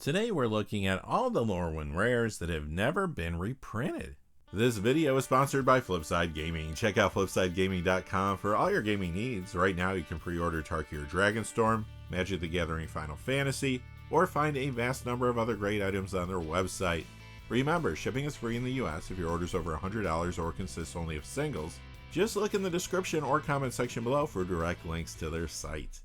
Today we're looking at all the Lorwyn rares that have never been reprinted. This video is sponsored by Flipside Gaming. Check out flipsidegaming.com for all your gaming needs. Right now you can pre-order Tarkir Dragonstorm, Magic the Gathering Final Fantasy, or find a vast number of other great items on their website. Remember, shipping is free in the US if your order's over $100 or consists only of singles. Just look in the description or comment section below for direct links to their site.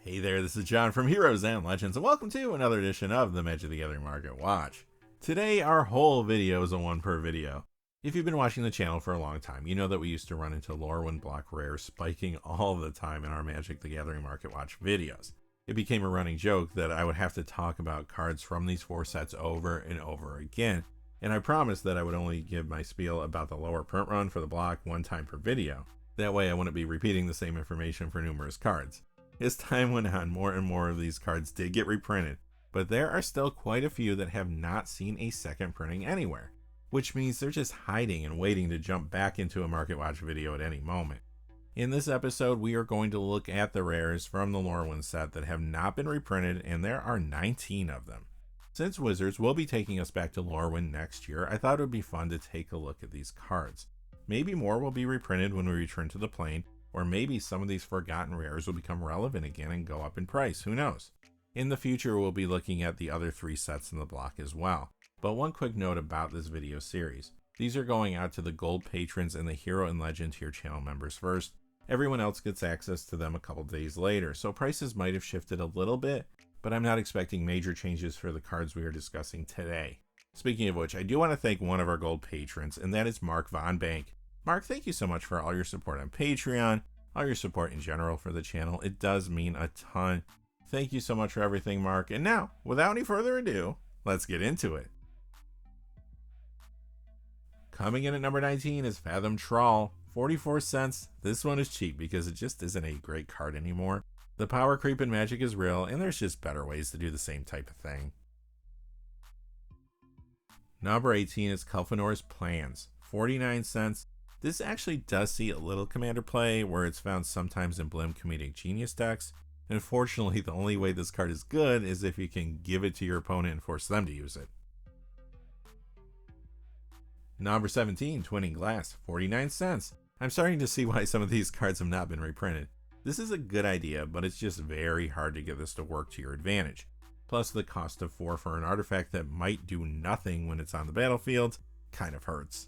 Hey there, this is John from Heroes and Legends, and welcome to another edition of the Magic the Gathering Market Watch. Today, our whole video is a one per video. If you've been watching the channel for a long time, you know that we used to run into Lorwyn block rares spiking all the time in our Magic the Gathering Market Watch videos. It became a running joke that I would have to talk about cards from these four sets over and over again, and I promised that I would only give my spiel about the lower print run for the block one time per video. That way I wouldn't be repeating the same information for numerous cards. As time went on, more and more of these cards did get reprinted, but there are still quite a few that have not seen a second printing anywhere, which means they're just hiding and waiting to jump back into a Market Watch video at any moment. In this episode, we are going to look at the rares from the Lorwyn set that have not been reprinted, and there are 19 of them. Since Wizards will be taking us back to Lorwyn next year, I thought it would be fun to take a look at these cards. Maybe more will be reprinted when we return to the plane, or maybe some of these forgotten rares will become relevant again and go up in price, who knows. In the future, we'll be looking at the other three sets in the block as well. But one quick note about this video series. These are going out to the gold patrons and the Hero and Legend tier channel members first. Everyone else gets access to them a couple days later, so prices might have shifted a little bit, but I'm not expecting major changes for the cards we are discussing today. Speaking of which, I do want to thank one of our gold patrons, and that is Mark Vonbank. Mark, thank you so much for all your support on Patreon, all your support in general for the channel. It does mean a ton. Thank you so much for everything, Mark. And now, without any further ado, let's get into it. Coming in at number 19 is Fathom Trawl, 44 cents. This one is cheap because it just isn't a great card anymore. The power creep in Magic is real, and there's just better ways to do the same type of thing. Number 18 is Kelphenor's Plans, 49 cents. This actually does see a little commander play, where it's found sometimes in Blim Comedic Genius decks. Unfortunately, the only way this card is good is if you can give it to your opponent and force them to use it. Number 17, Twinning Glass, 49 cents. I'm starting to see why some of these cards have not been reprinted. This is a good idea, but it's just very hard to get this to work to your advantage. Plus, the cost of 4 for an artifact that might do nothing when it's on the battlefield kind of hurts.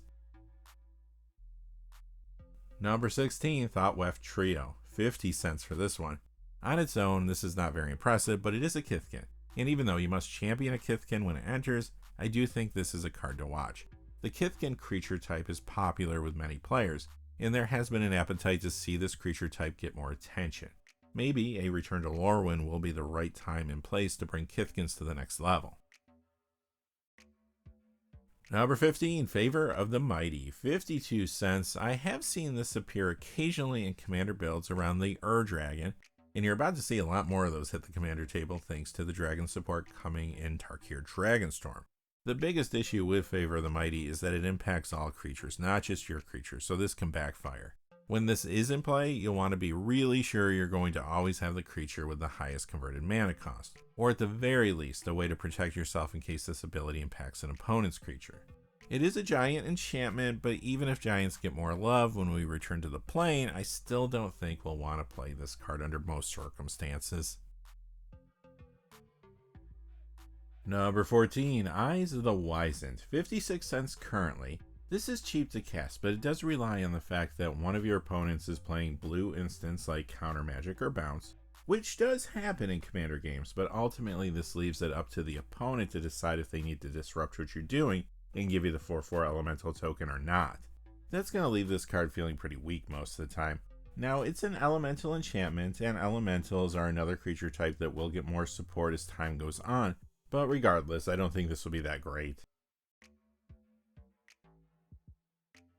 Number 16, Thoughtweft Trio, 50 cents for this one. On its own, this is not very impressive, but it is a Kithkin, and even though you must champion a Kithkin when it enters, I do think this is a card to watch. The Kithkin creature type is popular with many players, and there has been an appetite to see this creature type get more attention. Maybe a return to Lorwyn will be the right time and place to bring Kithkins to the next level. Number 15, Favor of the Mighty, 52 cents. I have seen this appear occasionally in commander builds around the Dragon, and you're about to see a lot more of those hit the commander table thanks to the dragon support coming in Tarkir Dragonstorm. The biggest issue with Favor of the Mighty is that it impacts all creatures, not just your creatures, so this can backfire. When this is in play, you'll want to be really sure you're going to always have the creature with the highest converted mana cost, or at the very least, a way to protect yourself in case this ability impacts an opponent's creature. It is a giant enchantment, but even if giants get more love when we return to the plane, I still don't think we'll want to play this card under most circumstances. Number 14, Eyes of the Wizened, 56 cents currently. This is cheap to cast, but it does rely on the fact that one of your opponents is playing blue instants like Counter Magic or Bounce, which does happen in commander games, but ultimately this leaves it up to the opponent to decide if they need to disrupt what you're doing and give you the 4/4 elemental token or not. That's going to leave this card feeling pretty weak most of the time. Now, it's an elemental enchantment, and elementals are another creature type that will get more support as time goes on, but regardless, I don't think this will be that great.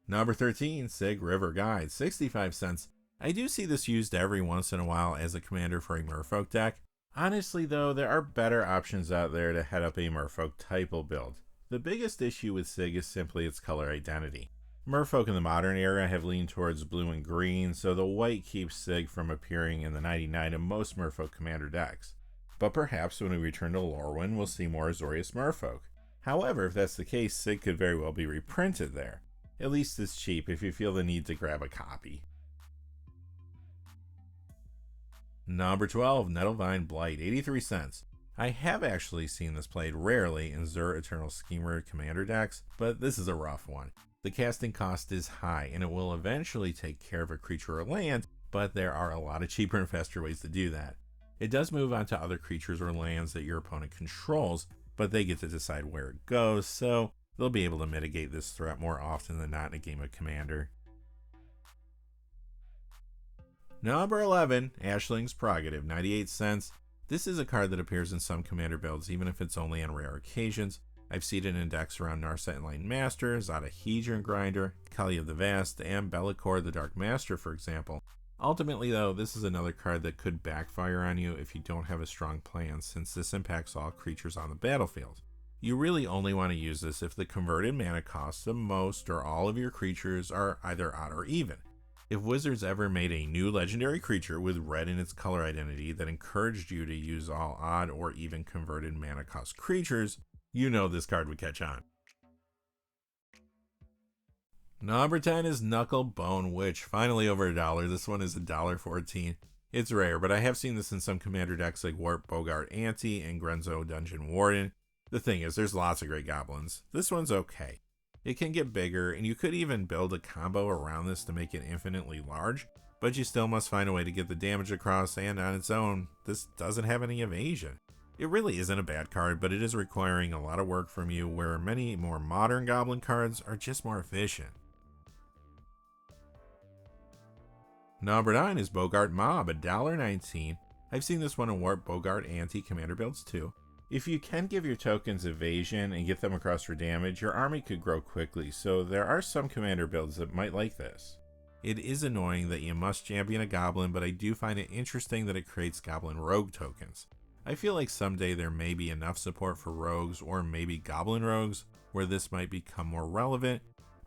Number 13, Sig River Guide, 65 cents. I do see this used every once in a while as a commander for a Merfolk deck. Honestly though, there are better options out there to head up a Merfolk typal build. The biggest issue with Sig is simply its color identity. Merfolk in the modern era have leaned towards blue and green, so the white keeps Sig from appearing in the 99 of most Merfolk commander decks. But perhaps when we return to Lorwyn, we'll see more Azorius Merfolk. However, if that's the case, Sig could very well be reprinted there. At least it's cheap if you feel the need to grab a copy. Number 12, Nettlevine Blight, 83 cents. I have actually seen this played rarely in Zur Eternal Schemer commander decks, but this is a rough one. The casting cost is high, and it will eventually take care of a creature or land, but there are a lot of cheaper and faster ways to do that. It does move on to other creatures or lands that your opponent controls, but they get to decide where it goes, so they'll be able to mitigate this threat more often than not in a game of Commander. Number 11, Ashling's Prerogative, 98 cents. This is a card that appears in some Commander builds, even if it's only on rare occasions. I've seen it in decks around Narset Enlightened Master, Zada Hedron Grinder, Kali of the Vast, and Bellicor the Dark Master, for example. Ultimately, though, this is another card that could backfire on you if you don't have a strong plan, since this impacts all creatures on the battlefield. You really only want to use this if the converted mana costs of most or all of your creatures are either odd or even. If Wizards ever made a new legendary creature with red in its color identity that encouraged you to use all odd or even converted mana cost creatures, you know this card would catch on. Number 10 is Knucklebone Witch, finally over $1. This one is $1.14. It's rare, but I have seen this in some commander decks like Warp Bogart Ante and Grenzo Dungeon Warden. The thing is, there's lots of great goblins. This one's okay. It can get bigger, and you could even build a combo around this to make it infinitely large, but you still must find a way to get the damage across, and on its own, this doesn't have any evasion. It really isn't a bad card, but it is requiring a lot of work from you, where many more modern goblin cards are just more efficient. Number 9 is Bogart Mob, $1.19. I've seen this one in Warp Bogart Ante commander builds too. If you can give your tokens evasion and get them across for damage, your army could grow quickly, so there are some commander builds that might like this. It is annoying that you must champion a goblin, but I do find it interesting that it creates goblin rogue tokens. I feel like someday there may be enough support for rogues or maybe goblin rogues where this might become more relevant,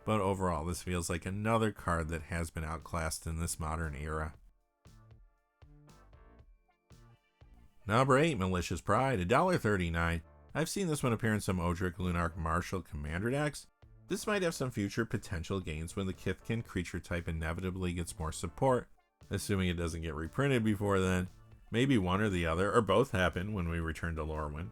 but overall this feels like another card that has been outclassed in this modern era. Number 8, Malicious Pride, $1.39. I've seen this one appear in some Odric Lunarch Martial commander decks. This might have some future potential gains when the Kithkin creature type inevitably gets more support, assuming it doesn't get reprinted before then. Maybe one or the other, or both happen when we return to Lorwyn.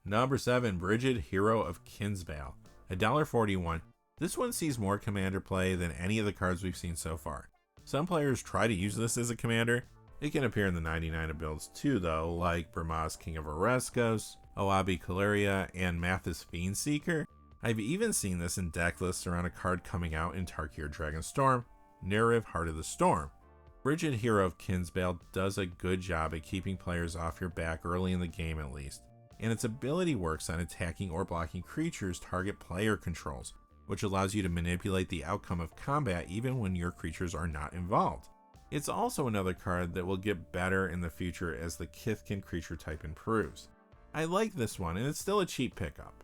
Number 7, Brigid, Hero of Kinsbale, $1.41. This one sees more commander play than any of the cards we've seen so far. Some players try to use this as a commander. It can appear in the 99 of builds too though, like Brahma's King of Oreskos, Oabi Kaleria, and Mathis Fiendseeker. I've even seen this in deck lists around a card coming out in Tarkir Dragonstorm, Nerav Heart of the Storm. Brigid, Hero of Kinsbale does a good job at keeping players off your back early in the game at least, and its ability works on attacking or blocking creatures target player controls, which allows you to manipulate the outcome of combat even when your creatures are not involved. It's also another card that will get better in the future as the Kithkin creature type improves. I like this one, and it's still a cheap pickup.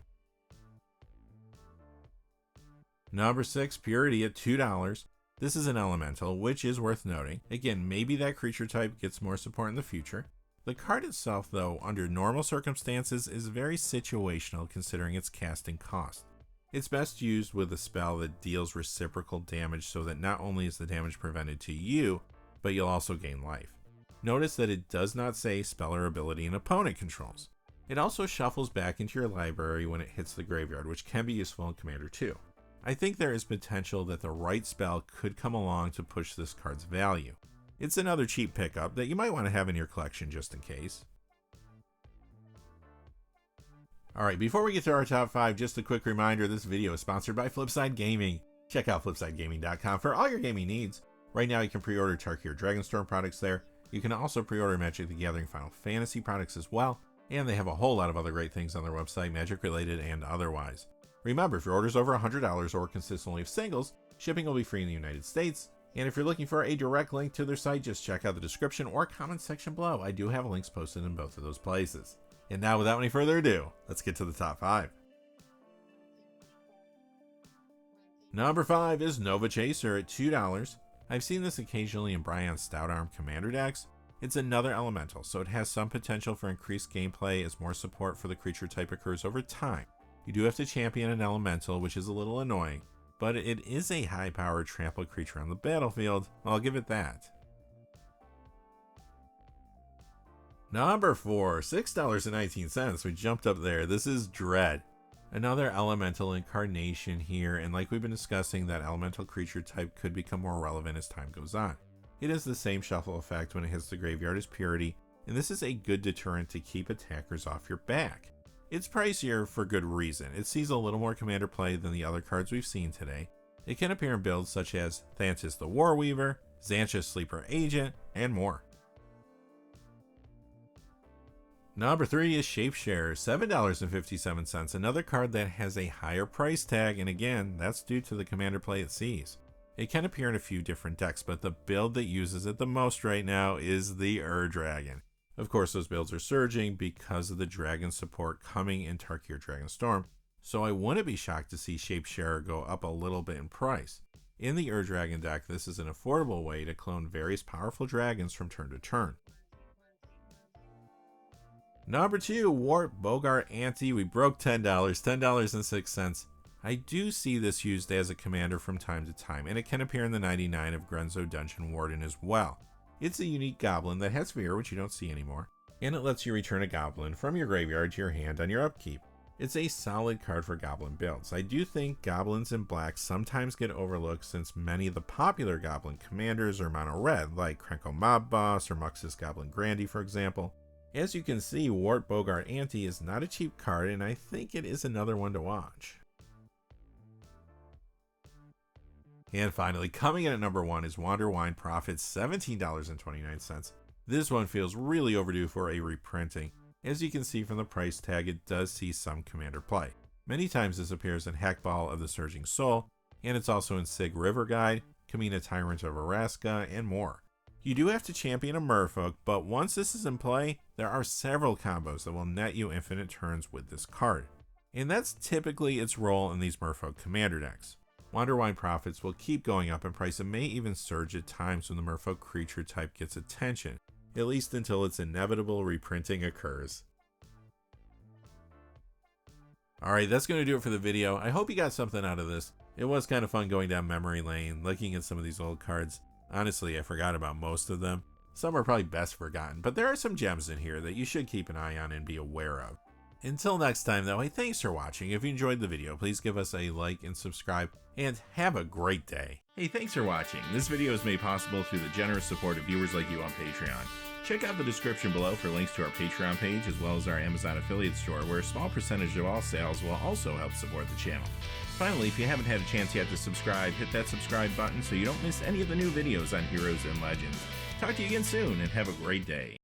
Number 6, Purity at $2. This is an elemental, which is worth noting. Again, maybe that creature type gets more support in the future. The card itself, though, under normal circumstances, is very situational considering its casting cost. It's best used with a spell that deals reciprocal damage so that not only is the damage prevented to you, but you'll also gain life. Notice that it does not say spell or ability an opponent controls. It also shuffles back into your library when it hits the graveyard, which can be useful in Commander 2. I think there is potential that the right spell could come along to push this card's value. It's another cheap pickup that you might want to have in your collection just in case. Alright, before we get to our top 5, just a quick reminder, this video is sponsored by Flipside Gaming. Check out flipsidegaming.com for all your gaming needs. Right now you can pre-order Tarkir Dragonstorm products there. You can also pre-order Magic the Gathering Final Fantasy products as well, and they have a whole lot of other great things on their website, Magic related and otherwise. Remember, if your order's over $100 or consists only of singles, shipping will be free in the United States. And if you're looking for a direct link to their site, just check out the description or comment section below. I do have links posted in both of those places. And now, without any further ado, let's get to the top 5. Number 5 is Nova Chaser at $2. I've seen this occasionally in Brion's Stout Arm Commander decks. It's another elemental, so it has some potential for increased gameplay as more support for the creature type occurs over time. You do have to champion an elemental, which is a little annoying, but it is a high-powered trampled creature on the battlefield. I'll give it that. Number 4, $6.19. We jumped up there. This is Dread. Another elemental incarnation here, and like we've been discussing, that elemental creature type could become more relevant as time goes on. It has the same shuffle effect when it hits the graveyard as Purity, and this is a good deterrent to keep attackers off your back. It's pricier for good reason. It sees a little more commander play than the other cards we've seen today. It can appear in builds such as Thantis the Warweaver, Xantcha Sleeper Agent, and more. Number 3 is Shapeshare, $7.57, another card that has a higher price tag, and again, that's due to the commander play it sees. It can appear in a few different decks, but the build that uses it the most right now is the Dragon. Of course, those builds are surging because of the dragon support coming in Tarkir Dragonstorm, so I wouldn't be shocked to see Shapeshare go up a little bit in price. In the Dragon deck, this is an affordable way to clone various powerful dragons from turn to turn. Number 2, Warp Boggart Ante. We broke $10, $10.06. I do see this used as a commander from time to time, and it can appear in the 99 of Grenzo Dungeon Warden as well. It's a unique goblin that has fear, which you don't see anymore, and it lets you return a goblin from your graveyard to your hand on your upkeep. It's a solid card for goblin builds. I do think goblins in black sometimes get overlooked since many of the popular goblin commanders are mono red, like Krenko Mob Boss or Muxus Goblin Grandy for example. As you can see, Warp Boggart Ante is not a cheap card, and I think it is another one to watch. And finally, coming in at number 1 is Wanderwine Prophet, $17.29. This one feels really overdue for a reprinting. As you can see from the price tag, it does see some commander play. Many times this appears in Hackball of the Surging Soul, and it's also in Sig River Guide, Kamina Tyrant of Araska, and more. You do have to champion a Merfolk, but once this is in play, there are several combos that will net you infinite turns with this card. And that's typically its role in these Merfolk commander decks. Wanderwine Prophets will keep going up in price and may even surge at times when the Merfolk creature type gets attention, at least until its inevitable reprinting occurs. Alright, that's going to do it for the video. I hope you got something out of this. It was kind of fun going down memory lane, looking at some of these old cards. Honestly, I forgot about most of them. Some are probably best forgotten, but there are some gems in here that you should keep an eye on and be aware of. Until next time though, hey, thanks for watching. If you enjoyed the video, please give us a like and subscribe, and have a great day. Hey, thanks for watching. This video is made possible through the generous support of viewers like you on Patreon. Check out the description below for links to our Patreon page as well as our Amazon affiliate store, where a small percentage of all sales will also help support the channel. Finally, if you haven't had a chance yet to subscribe, hit that subscribe button so you don't miss any of the new videos on Heroes and Legends. Talk to you again soon, and have a great day.